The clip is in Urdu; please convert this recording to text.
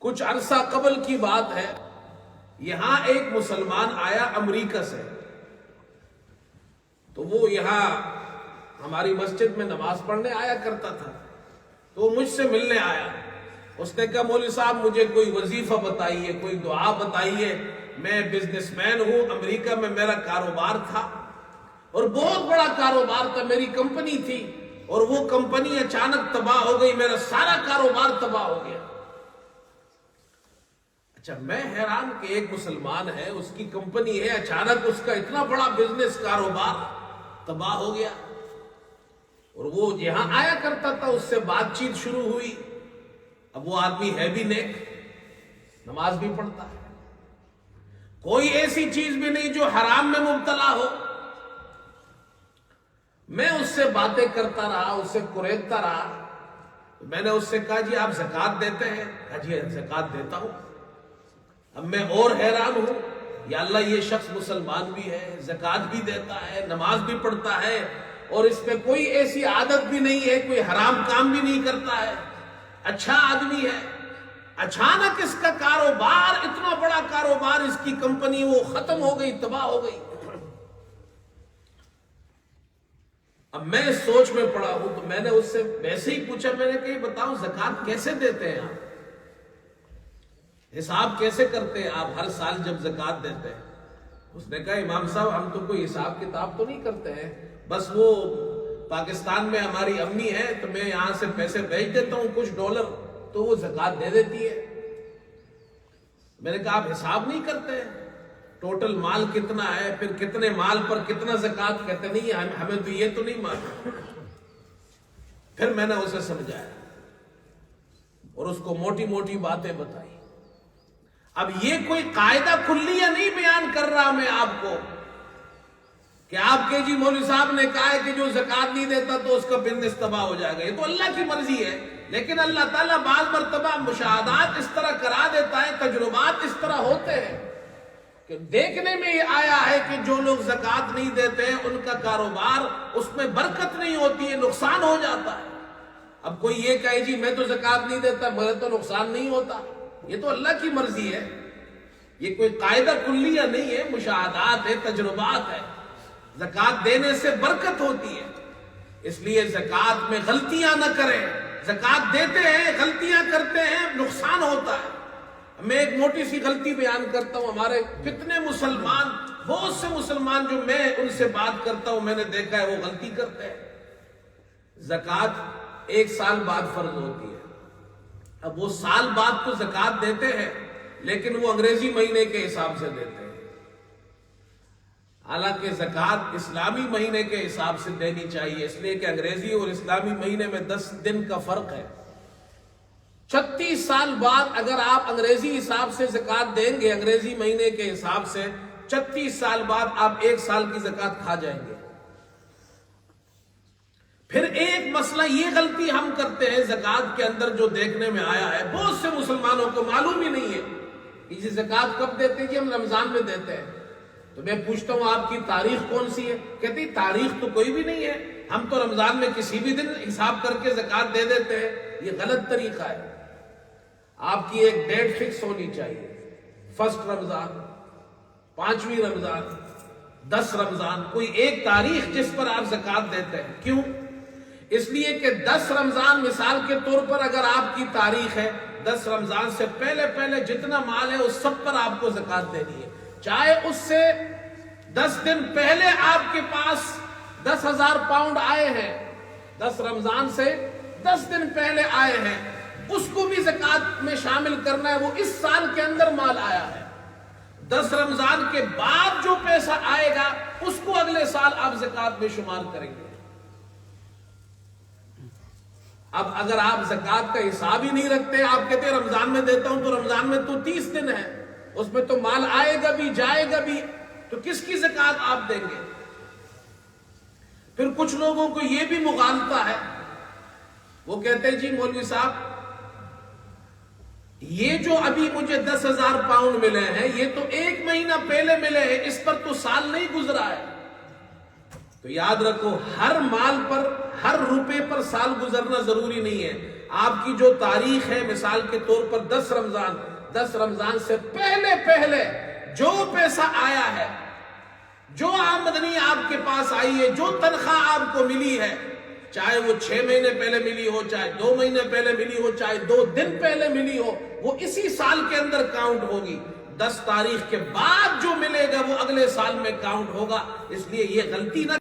کچھ عرصہ قبل کی بات ہے، یہاں ایک مسلمان آیا امریکہ سے، تو وہ یہاں ہماری مسجد میں نماز پڑھنے آیا کرتا تھا، تو وہ مجھ سے ملنے آیا۔ اس نے کہا مولوی صاحب مجھے کوئی وظیفہ بتائیے، کوئی دعا بتائیے، میں بزنس مین ہوں، امریکہ میں میرا کاروبار تھا اور بہت بڑا کاروبار تھا، میری کمپنی تھی اور وہ کمپنی اچانک تباہ ہو گئی، میرا سارا کاروبار تباہ ہو گیا۔ اچھا، میں حیران کہ ایک مسلمان ہے، اس کی کمپنی ہے، اچانک اس کا اتنا بڑا بزنس کاروبار تباہ ہو گیا۔ اور وہ یہاں آیا کرتا تھا، اس سے بات چیت شروع ہوئی۔ اب وہ آدمی ہے بھی نیک، نماز بھی پڑھتا ہے، کوئی ایسی چیز بھی نہیں جو حرام میں مبتلا ہو۔ میں اس سے باتیں کرتا رہا، اس سے قریدتا رہا۔ میں نے اس سے کہا جی آپ زکوٰۃ دیتے ہیں؟ کہا جی زکوٰۃ دیتا ہوں۔ اب میں اور حیران ہوں، یا اللہ یہ شخص مسلمان بھی ہے، زکوٰۃ بھی دیتا ہے، نماز بھی پڑھتا ہے، اور اس میں کوئی ایسی عادت بھی نہیں ہے، کوئی حرام کام بھی نہیں کرتا ہے، اچھا آدمی ہے۔ اچانک اس کا کاروبار، اتنا بڑا کاروبار، اس کی کمپنی وہ ختم ہو گئی، تباہ ہو گئی۔ اب میں سوچ میں پڑا ہوں، تو میں نے اس سے ویسے ہی پوچھا، میں نے کہا یہ بتاؤ زکوٰۃ کیسے دیتے ہیں آپ، حساب کیسے کرتے ہیں آپ ہر سال جب زکوٰۃ دیتے ہیں؟ اس نے کہا امام صاحب ہم تو کوئی حساب کتاب تو نہیں کرتے ہیں، بس وہ پاکستان میں ہماری امی ہے تو میں یہاں سے پیسے بھیج دیتا ہوں کچھ ڈالر، تو وہ زکوٰۃ دے دیتی ہے۔ میں نے کہا آپ حساب نہیں کرتے ہیں ٹوٹل مال کتنا ہے، پھر کتنے مال پر کتنا زکوٰۃ؟ کہتے نہیں ہمیں تو یہ تو نہیں معلوم۔ پھر میں نے اسے سمجھایا اور اس کو موٹی موٹی باتیں بتائی۔ اب یہ کوئی قاعدہ کلیہ نہیں بیان کر رہا میں آپ کو کہ آپ کے جی مولوی صاحب نے کہا ہے کہ جو زکوٰۃ نہیں دیتا تو اس کا بزنس تباہ ہو جائے گا، یہ تو اللہ کی مرضی ہے۔ لیکن اللہ تعالیٰ بعض مرتبہ مشاہدات اس طرح کرا دیتا ہے، تجربات اس طرح ہوتے ہیں کہ دیکھنے میں یہ آیا ہے کہ جو لوگ زکوٰۃ نہیں دیتے ہیں ان کا کاروبار، اس میں برکت نہیں ہوتی ہے، نقصان ہو جاتا ہے۔ اب کوئی یہ کہے جی میں تو زکوٰۃ نہیں دیتا، مجھے تو نقصان نہیں ہوتا، یہ تو اللہ کی مرضی ہے، یہ کوئی قاعدہ کلیہ نہیں ہے، مشاہدات ہے، تجربات ہے۔ زکوٰۃ دینے سے برکت ہوتی ہے، اس لیے زکوٰۃ میں غلطیاں نہ کریں۔ زکوٰۃ دیتے ہیں، غلطیاں کرتے ہیں، نقصان ہوتا ہے۔ میں ایک موٹی سی غلطی بیان کرتا ہوں، ہمارے کتنے مسلمان، بہت سے مسلمان جو میں ان سے بات کرتا ہوں میں نے دیکھا ہے وہ غلطی کرتے ہیں۔ زکوٰۃ 1 سال بعد فرض ہوتی ہے، اب وہ سال بعد تو زکوٰۃ دیتے ہیں لیکن وہ انگریزی مہینے کے حساب سے دیتے ہیں، حالانکہ زکوٰۃ اسلامی مہینے کے حساب سے دینی چاہیے، اس لیے کہ انگریزی اور اسلامی مہینے میں 10 دن کا فرق ہے۔ 36 سال بعد اگر آپ انگریزی حساب سے زکوٰۃ دیں گے، انگریزی مہینے کے حساب سے 36 سال بعد آپ 1 سال کی زکوٰۃ کھا جائیں گے۔ پھر ایک مسئلہ یہ غلطی ہم کرتے ہیں زکوٰۃ کے اندر جو دیکھنے میں آیا ہے، بہت سے مسلمانوں کو معلوم ہی نہیں ہے کہ یہ زکوٰۃ کب دیتے ہیں، کہ ہم رمضان میں دیتے ہیں۔ تو میں پوچھتا ہوں آپ کی تاریخ کون سی ہے؟ کہتی تاریخ تو کوئی بھی نہیں ہے، ہم تو رمضان میں کسی بھی دن حساب کر کے زکوٰۃ دے دیتے ہیں۔ یہ غلط طریقہ ہے، آپ کی ایک ڈیٹ فکس ہونی چاہیے، 1 رمضان، 5ویں رمضان، 10 رمضان، کوئی ایک تاریخ جس پر آپ زکوٰۃ دیتے ہیں۔ کیوں؟ اس لیے کہ 10 رمضان مثال کے طور پر اگر آپ کی تاریخ ہے، 10 رمضان سے پہلے پہلے جتنا مال ہے اس سب پر آپ کو زکوٰۃ دینی ہے، چاہے اس سے 10 دن پہلے آپ کے پاس 10,000 پاؤنڈ آئے ہیں، 10 رمضان سے 10 دن پہلے آئے ہیں، اس کو بھی زکوٰۃ میں شامل کرنا ہے، وہ اس سال کے اندر مال آیا ہے۔ 10 رمضان کے بعد جو پیسہ آئے گا اس کو اگلے سال آپ زکوٰۃ میں شمار کریں گے۔ اب اگر آپ زکوٰۃ کا حساب ہی نہیں رکھتے، آپ کہتے ہیں رمضان میں دیتا ہوں، تو رمضان میں تو 30 دن ہے، اس میں تو مال آئے گا بھی جائے گا بھی، تو کس کی زکوٰۃ آپ دیں گے؟ پھر کچھ لوگوں کو یہ بھی مغالطہ ہے، وہ کہتے ہیں جی مولوی صاحب یہ جو ابھی مجھے 10,000 پاؤنڈ ملے ہیں یہ تو 1 مہینہ پہلے ملے ہیں، اس پر تو سال نہیں گزرا ہے۔ تو یاد رکھو ہر مال پر، ہر روپے پر سال گزرنا ضروری نہیں ہے، آپ کی جو تاریخ ہے، مثال کے طور پر 10 رمضان سے پہلے جو پیسہ آیا ہے، جو آمدنی آپ کے پاس آئی ہے، جو تنخواہ آپ کو ملی ہے، چاہے وہ 6 مہینے پہلے ملی ہو، چاہے 2 مہینے پہلے ملی ہو، چاہے 2 دن پہلے ملی ہو، وہ اسی سال کے اندر کاؤنٹ ہوگی۔ 10 تاریخ کے بعد جو ملے گا وہ اگلے سال میں کاؤنٹ ہوگا۔ اس لیے یہ غلطی نہ